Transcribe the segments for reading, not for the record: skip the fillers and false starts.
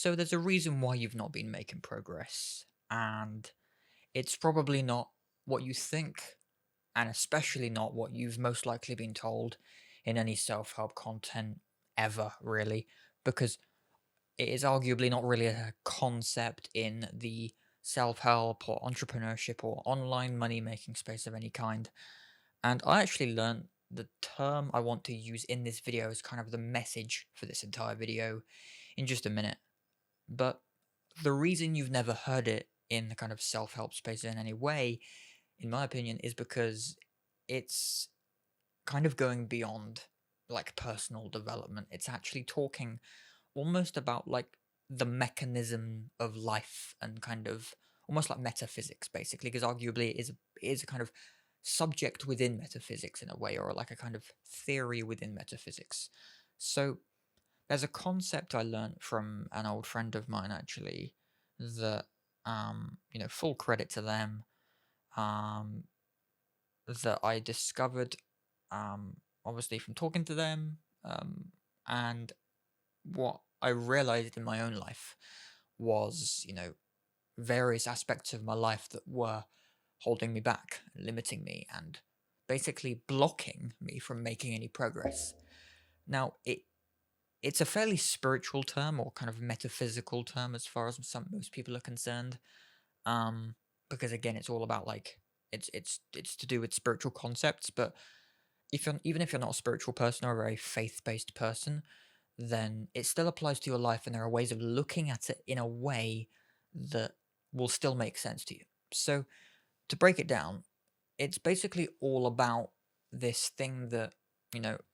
So there's a reason why you've not been making progress, and it's probably not what you think, and especially not what you've most likely been told in any self-help content ever, really, because it is arguably not really a concept in the self-help or entrepreneurship or online money-making space of any kind. And I actually learned the term I want to use in this video as kind of the message for this entire video in just a minute. But the reason you've never heard it in the kind of self-help space in any way, in my opinion, is because it's kind of going beyond like personal development. It's actually talking almost about like the mechanism of life and kind of almost like metaphysics, basically, because arguably it is a kind of subject within metaphysics in a way, or like a kind of theory within metaphysics. So there's a concept I learnt from an old friend of mine actually that full credit to them, um that I discovered obviously from talking to them, and what I realized in my own life was, various aspects of my life that were holding me back, limiting me, and basically blocking me from making any progress. Now, it's a fairly spiritual term or kind of metaphysical term as far as most people are concerned. Um, because again, it's all about like it's to do with spiritual concepts. But even if you're not a spiritual person or a very faith-based person, then it still applies to your life, and there are ways of looking at it in a way that will still make sense to you. So to break it down, it's basically all about this thing that,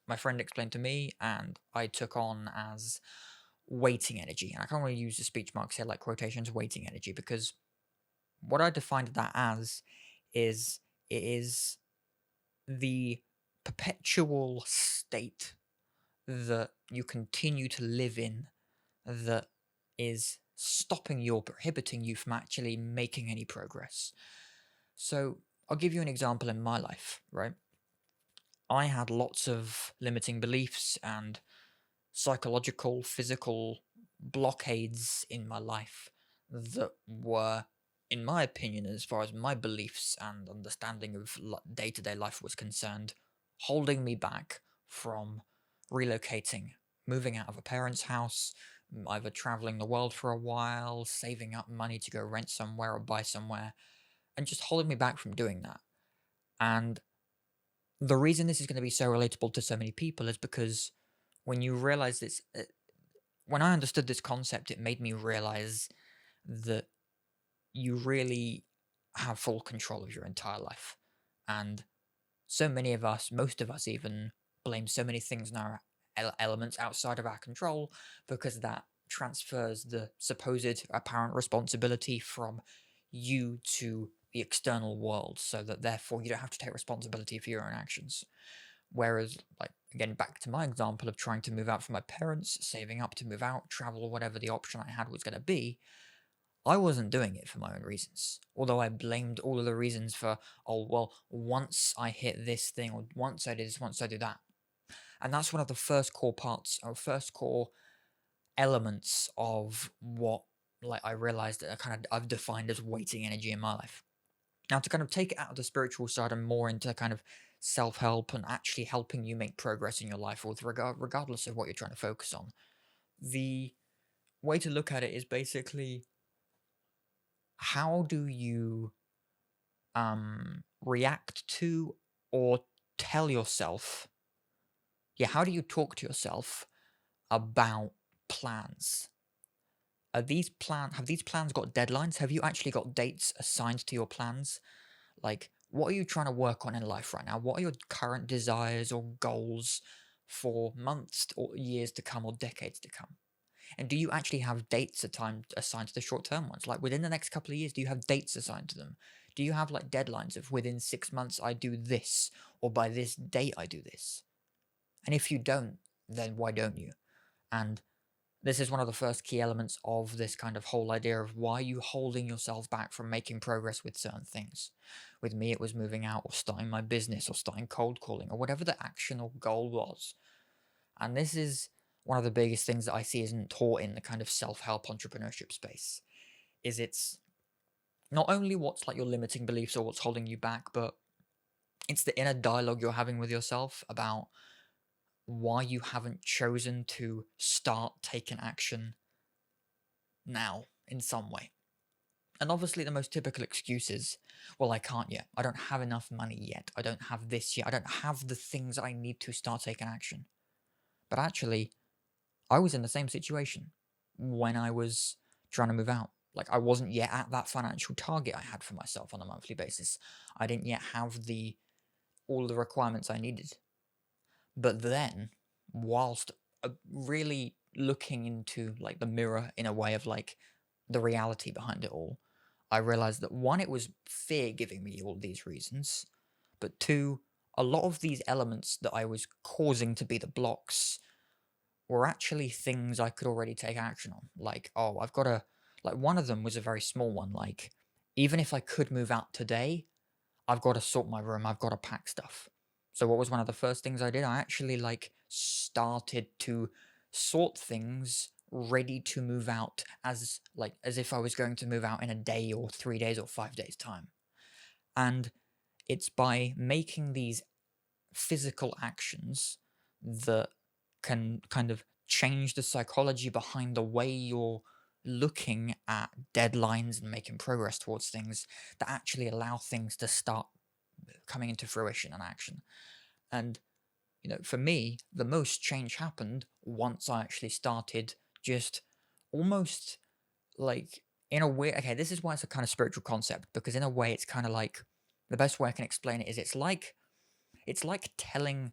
my friend explained to me and I took on as waiting energy. And I can't really use the speech marks here, like quotations, waiting energy, because what I defined that as is it is the perpetual state that you continue to live in that is stopping you or prohibiting you from actually making any progress. So I'll give you an example in my life, right? I had lots of limiting beliefs and psychological, physical blockades in my life that were, in my opinion, as far as my beliefs and understanding of day to day life was concerned, holding me back from relocating, moving out of a parent's house, either traveling the world for a while, saving up money to go rent somewhere or buy somewhere, and just holding me back from doing that. And the reason this is going to be so relatable to so many people is because when you realize this, when I understood this concept, it made me realize that you really have full control of your entire life. And so many of us, most of us even, blame so many things in our elements outside of our control because that transfers the supposed apparent responsibility from you to the external world, so that therefore you don't have to take responsibility for your own actions. Whereas, like, again, back to my example of trying to move out from my parents, saving up to move out, travel, or whatever the option I had was going to be, I wasn't doing it for my own reasons. Although I blamed all of the reasons for, oh, well, once I hit this thing, or once I do this, once I do that. And that's one of the first core parts, or first core elements of what, like, I realized that I've defined as waiting energy in my life. Now, to kind of take it out of the spiritual side and more into kind of self-help and actually helping you make progress in your life with regardless of what you're trying to focus on, the way to look at it is basically, how do you react to or tell yourself, yeah, how do you talk to yourself about plans? Have these plans got deadlines? Have you actually got dates assigned to your plans? Like, what are you trying to work on in life right now? What are your current desires or goals for months or years to come or decades to come? And do you actually have dates assigned to the short term ones? Like, within the next couple of years, do you have dates assigned to them? Do you have like deadlines of within 6 months I do this, or by this date I do this? And if you don't, then why don't you? And this is one of the first key elements of this kind of whole idea of why you holding yourself back from making progress with certain things. With me, it was moving out or starting my business or starting cold calling or whatever the action or goal was. And this is one of the biggest things that I see isn't taught in the kind of self-help entrepreneurship space is it's not only what's like your limiting beliefs or what's holding you back, but it's the inner dialogue you're having with yourself about why you haven't chosen to start taking action now in some way. And obviously, the most typical excuse is, well, I can't yet. I don't have enough money yet. I don't have this yet. I don't have the things I need to start taking action. But actually, I was in the same situation when I was trying to move out. Like, I wasn't yet at that financial target I had for myself on a monthly basis. I didn't yet have all the requirements I needed. But then, whilst really looking into like the mirror in a way of like the reality behind it all, I realized that one, it was fear giving me all these reasons, but two, a lot of these elements that I was causing to be the blocks were actually things I could already take action on. Like, oh, I've got to, like, one of them was a very small one. Like, even if I could move out today, I've got to sort my room, I've got to pack stuff. So what was one of the first things I did? I actually like started to sort things ready to move out as if I was going to move out in a day or 3 days or 5 days time. And it's by making these physical actions that can kind of change the psychology behind the way you're looking at deadlines and making progress towards things that actually allow things to start coming into fruition and action. And, for me, the most change happened once I actually started just almost like in a way. Okay, this is why it's a kind of spiritual concept, because in a way it's kind of like the best way I can explain it is it's like telling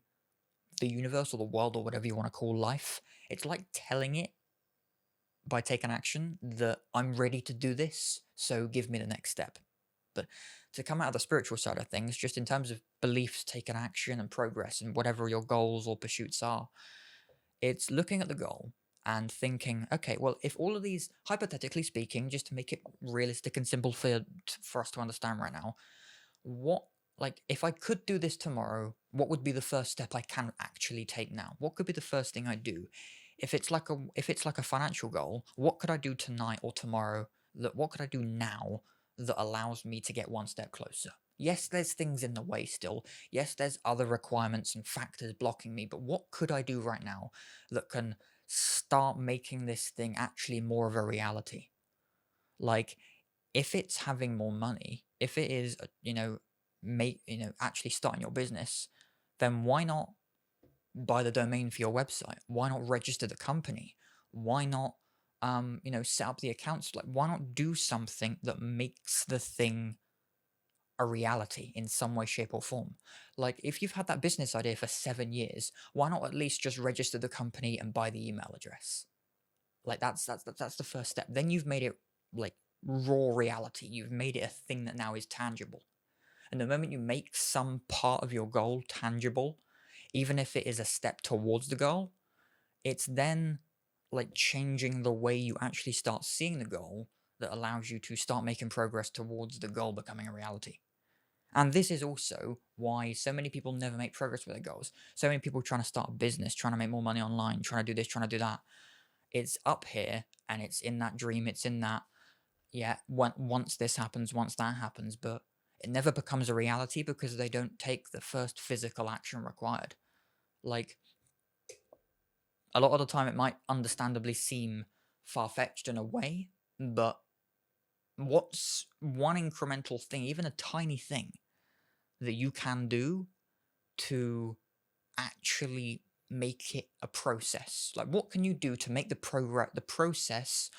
the universe or the world or whatever you want to call life. It's like telling it by taking action that I'm ready to do this, so give me the next step. But to come out of the spiritual side of things, just in terms of beliefs, taking action and progress and whatever your goals or pursuits are, it's looking at the goal and thinking, okay, well, if all of these, hypothetically speaking, just to make it realistic and simple for us to understand right now, what, like, if I could do this tomorrow, what would be the first step I can actually take now? What could be the first thing I do? If it's like a financial goal, what could I do tonight or tomorrow? What could I do now that allows me to get one step closer? Yes, there's things in the way still. Yes, there's other requirements and factors blocking me, but what could I do right now that can start making this thing actually more of a reality? Like, if it's having more money, if it is, actually starting your business, then why not buy the domain for your website? Why not register the company? Why not, set up the accounts? Like, why not do something that makes the thing a reality in some way, shape, or form? Like, if you've had that business idea for 7 years, why not at least just register the company and buy the email address? Like, that's the first step. Then you've made it like raw reality. You've made it a thing that now is tangible. And the moment you make some part of your goal tangible, even if it is a step towards the goal, it's then like changing the way you actually start seeing the goal that allows you to start making progress towards the goal becoming a reality. And this is also why so many people never make progress with their goals. So many people trying to start a business, trying to make more money online, trying to do this, trying to do that. It's up here and it's in that dream, it's in that, yeah, once this happens, once that happens, but it never becomes a reality because they don't take the first physical action required. Like, a lot of the time, it might understandably seem far fetched in a way, but what's one incremental thing, even a tiny thing, that you can do to actually make it a process? Like, what can you do to make the process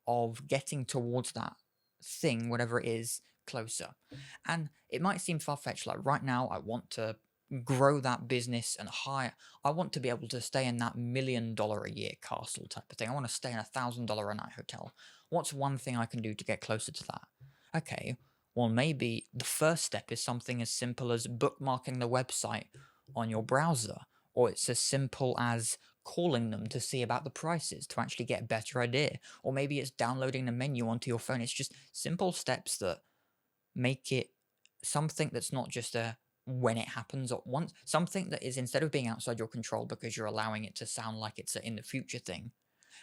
of getting towards that thing, whatever it is, closer? And it might seem far-fetched, like right now I want to grow that business and I want to be able to stay in that $1 million a year castle type of thing. I want to stay in $1,000 a night hotel. What's one thing I can do to get closer to that? Okay, well, maybe the first step is something as simple as bookmarking the website on your browser, or it's as simple as calling them to see about the prices to actually get a better idea, or maybe it's downloading the menu onto your phone. It's just simple steps that make it something that's not just a when it happens at once. Something that is, instead of being outside your control because you're allowing it to sound like it's a in the future thing,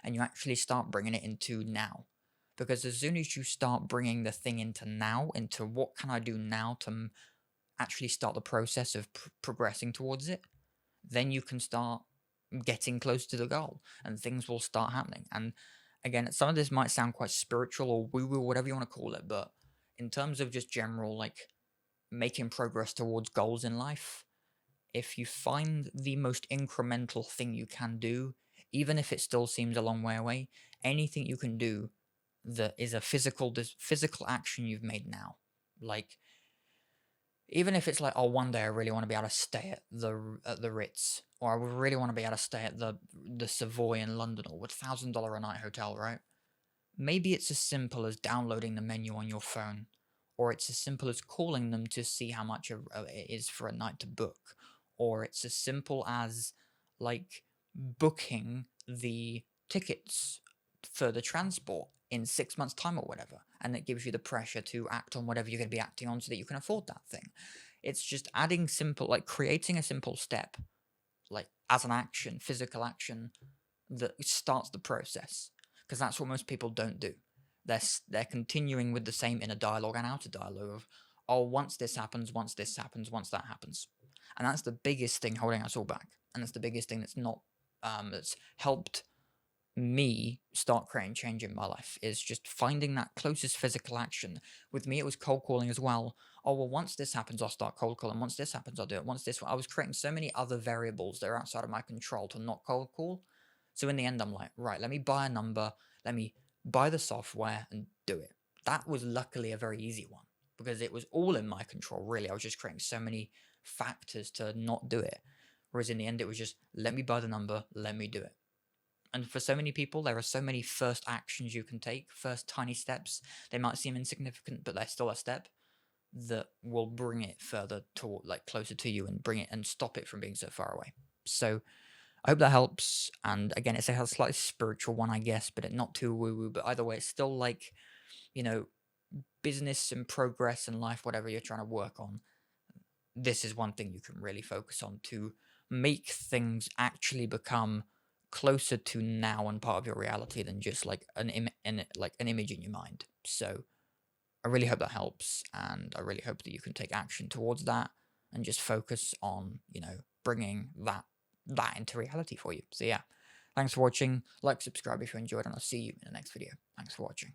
and you actually start bringing it into now. Because as soon as you start bringing the thing into now, into what can I do now to actually start the process of progressing towards it, then you can start getting close to the goal and things will start happening. And again, some of this might sound quite spiritual or woo woo, whatever you want to call it, but in terms of just general, like, making progress towards goals in life, if you find the most incremental thing you can do, even if it still seems a long way away, anything you can do that is a physical action you've made now, like, even if it's like, oh, one day I really want to be able to stay at the Ritz, or I would really want to be able to stay at the Savoy in London, or $1,000 a night hotel, right? Maybe it's as simple as downloading the menu on your phone, or it's as simple as calling them to see how much it is for a night to book, or it's as simple as, like, booking the tickets for the transport in 6 months' time or whatever, and it gives you the pressure to act on whatever you're going to be acting on so that you can afford that thing. It's just adding simple, like, creating a simple step, like, as an action, physical action, that starts the process, because that's what most people don't do. They're continuing with the same inner dialogue and outer dialogue of, oh, once this happens, once this happens, once that happens, and that's the biggest thing holding us all back, and that's the biggest thing that's not that's helped me start creating change in my life, is just finding that closest physical action. With me, it was cold calling as well. Oh, well, once this happens, I'll start cold calling. Once this happens, I'll do it. Once this, I was creating so many other variables that are outside of my control to not cold call. So in the end, I'm like, right, let me buy a number, let me buy the software and do it. That was luckily a very easy one because it was all in my control, really. I was just creating so many factors to not do it. Whereas in the end, it was just, let me buy the number, let me do it. And for so many people, there are so many first actions you can take, first tiny steps. They might seem insignificant, but they're still a step that will bring it further to, like, closer to you, and bring it and stop it from being so far away. So I hope that helps. And again, it's a slightly spiritual one, I guess, but not too woo woo. But either way, it's still like, you know, business and progress and life, whatever you're trying to work on. This is one thing you can really focus on to make things actually become closer to now and part of your reality than just like an image in your mind. So I really hope that helps, and I really hope that you can take action towards that and just focus on, bringing that into reality for you. So yeah, thanks for watching. Like, subscribe if you enjoyed, and I'll see you in the next video. Thanks for watching.